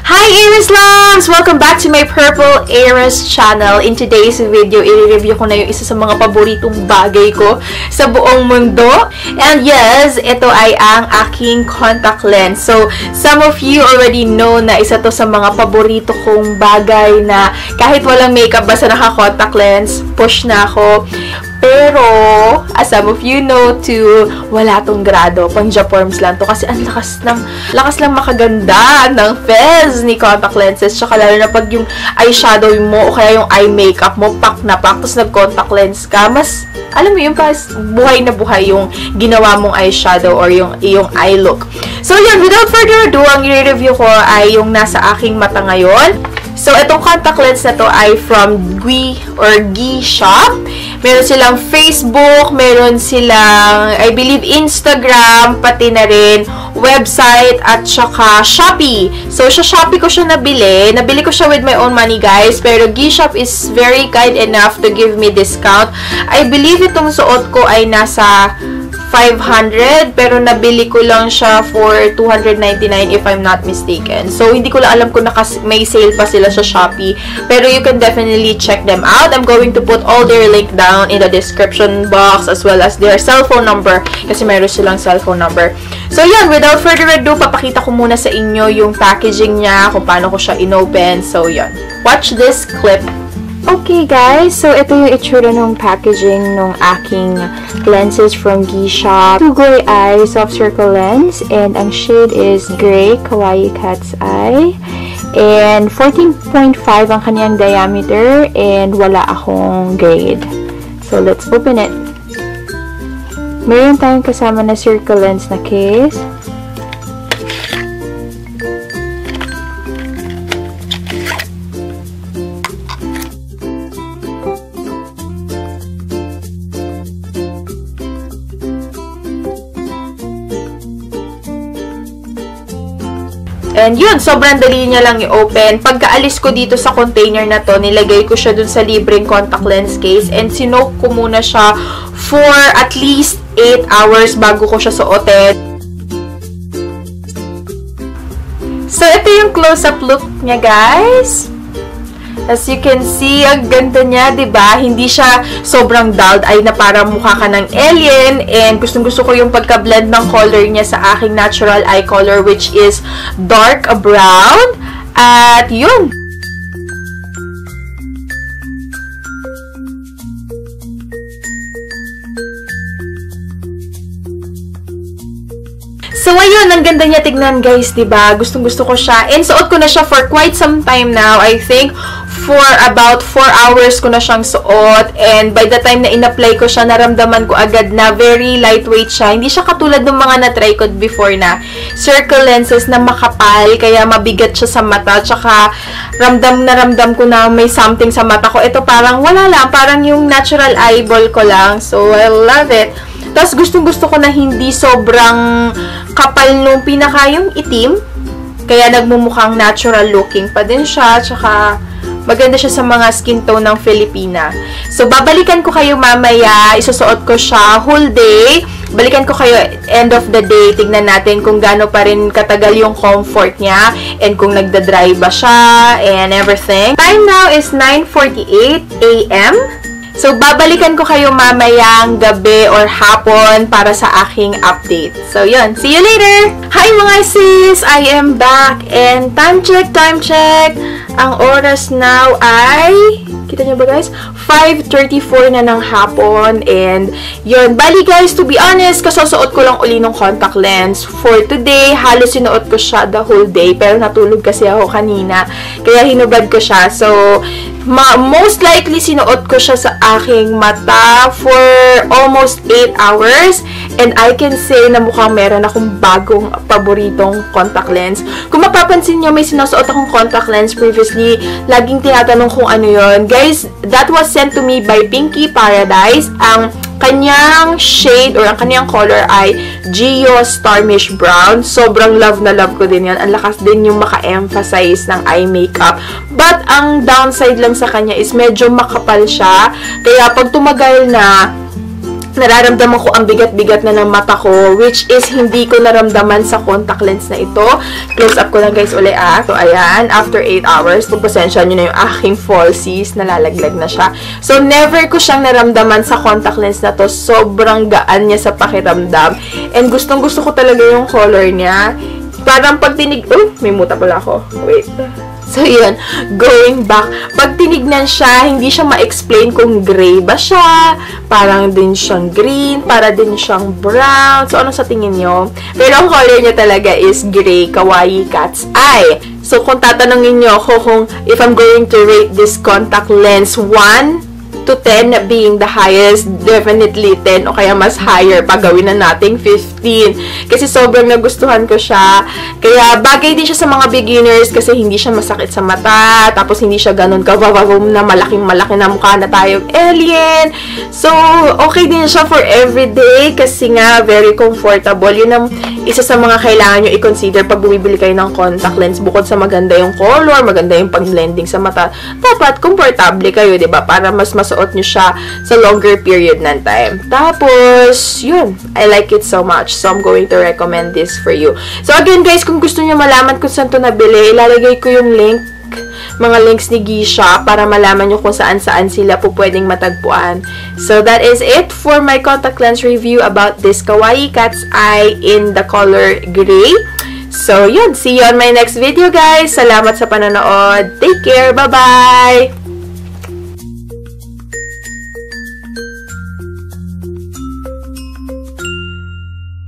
Hi Aries Loves! Welcome back to my Purple Aries channel. In today's video, i-review ko na yung isa sa mga paboritong bagay ko sa buong mundo. And yes, ito ay ang aking contact lens. So, some of you already know na isa to sa mga paborito kong bagay na kahit walang makeup basta naka-contact lens, push na ako. Pero, as some of you know too, wala tong grado. Pang-Japorms lang to. Kasi ang lakas lang makaganda ng fez ni contact lenses. Tsaka lalo na pag yung eyeshadow mo o kaya yung eye makeup mo, pak na pak, tapos nag-contact lens ka, mas, alam mo yung buhay na buhay yung ginawa mong eyeshadow or yung eye look. So, yun, without further ado, ang i-review ko ay yung nasa aking mata ngayon. So, itong contact lens na to ay from Gui Shop. Meron silang Facebook, meron silang, I believe, Instagram, pati na rin website, at saka Shopee. So, sa Shopee ko siya nabili. Nabili ko siya with my own money, guys. Pero Gui Shop is very kind enough to give me discount. I believe itong suot ko ay nasa 500, pero nabili ko lang siya for 299 if I'm not mistaken. So, hindi ko lang alam kung may sale pa sila sa Shopee. Pero you can definitely check them out. I'm going to put all their link down in the description box as well as their cell phone number kasi mayroon silang cell phone number. So, yan. Without further ado, papakita ko muna sa inyo yung packaging niya, kung paano ko siya inopen. So, yan. Watch this clip. Okay guys, so ito yung itsura ng packaging ng aking lenses from Gui Shop. Two gray eye soft circle lens, and ang shade is gray kawaii cat's eye, and 14.5 ang kanyang diameter, and wala akong grade. So let's open it. Meron tayong kasama na circle lens na case. And yun, sobrang dali niya lang i-open. Pagkaalis ko dito sa container na to, nilagay ko siya dun sa libreng contact lens case, and sinoke ko muna siya for at least 8 hours bago ko siya suotin. So, ito yung close-up look niya, guys. As you can see, ang ganda niya, diba? Hindi siya sobrang dulled eye na parang mukha ka ng alien. And gustong-gusto ko yung pagka-blend ng color niya sa aking natural eye color, which is dark brown. At yun. So, ayun, ang ganda niya tignan, guys, diba? Gustong-gusto ko siya. And suot ko na siya for quite some time now. I think for about 4 hours ko na siyang suot. And by the time na in-apply ko siya, naramdaman ko agad na very lightweight siya. Hindi siya katulad ng mga na-try ko before na circle lenses na makapal, kaya mabigat siya sa mata. Tsaka, ramdam ko na may something sa mata ko. Ito parang wala lang. Parang yung natural eyeball ko lang. So, I love it. Tapos, gustong-gusto ko na hindi sobrang kapal nung pinaka yung itim. Kaya nagmumukhang natural looking pa din siya. Tsaka, maganda siya sa mga skin tone ng Filipina. So, babalikan ko kayo mamaya. Isusuot ko siya whole day. Balikan ko kayo end of the day. Tignan natin kung gaano pa rin katagal yung comfort niya. And kung nagda-dry ba siya. And everything. Time now is 9:48 AM. So, babalikan ko kayo mamayang gabi or hapon para sa aking update. So, yun. See you later! Hi mga sis! I am back! And time check! Ang oras now ay... Kita nyo ba, guys? 5:34 na ng hapon. And, yun. Bali, guys, to be honest, kasusuot ko lang uli ng contact lens. For today, halos sinuot ko siya the whole day. Pero natulog kasi ako kanina. Kaya hinubad ko siya. So, most likely, sinuot ko siya sa aking mata for almost 8 hours. And I can say na mukhang meron akong bagong paboritong contact lens. Kung mapapansin nyo, may sinusuot akong contact lens previously. Laging tinatanong kung ano yon. Guys, that was sent to me by Pinky Paradise. Ang kanyang shade or ang kanyang color ay Geo Starmish Brown. Sobrang love na love ko din yan. Ang lakas din yung maka-emphasize ng eye makeup. But, ang downside lang sa kanya is medyo makapal siya. Kaya, pag tumagal na, nararamdaman ko ang bigat-bigat na ng mata ko, which is hindi ko naramdaman sa contact lens na ito. Close up ko lang guys uli So, ayan, after 8 hours, pagpasensya nyo na yung aking falsies, nalalaglag na siya. So, never ko siyang naramdaman sa contact lens na to. Sobrang gaan niya sa pakiramdam. And gustong-gusto ko talaga yung color niya. Parang pag tinig... Oh, may muta pala ako. Wait. So, yun. Going back. Pag tinignan siya, hindi siya ma-explain kung gray ba siya. Parang din siyang green. Para din siyang brown. So, ano sa tingin nyo? Pero ang color niya talaga is gray. Kawaii cat's eye. So, kung tatanungin nyo ako kung if I'm going to rate this contact lens 1 to 10 being the highest, definitely 10 o kaya mas higher pag gawin na nating 15. Kasi sobrang nagustuhan ko siya. Kaya bagay din siya sa mga beginners kasi hindi siya masakit sa mata. Tapos hindi siya ganun kavavavum na malaking-malaki na mukha na tayong alien. So, okay din siya for everyday kasi nga very comfortable. Yun ang isa sa mga kailangan nyo i-consider pag bumibili kayo ng contact lens. Bukod sa maganda yung color, maganda yung pag-blending sa mata, dapat comfortable kayo, diba? Para mas masuot nyo siya sa longer period ng time. Tapos, yun. I like it so much. So, I'm going to recommend this for you. So, again guys, kung gusto nyo malaman kung saan to nabili, ilalagay ko yung link, mga links ni Gisha para malaman nyo kung saan-saan sila po pwedeng matagpuan. So, that is it for my contact lens review about this Kawaii Cat's Eye in the color gray. So, yun. See you on my next video, guys. Salamat sa panonood. Take care. Bye-bye!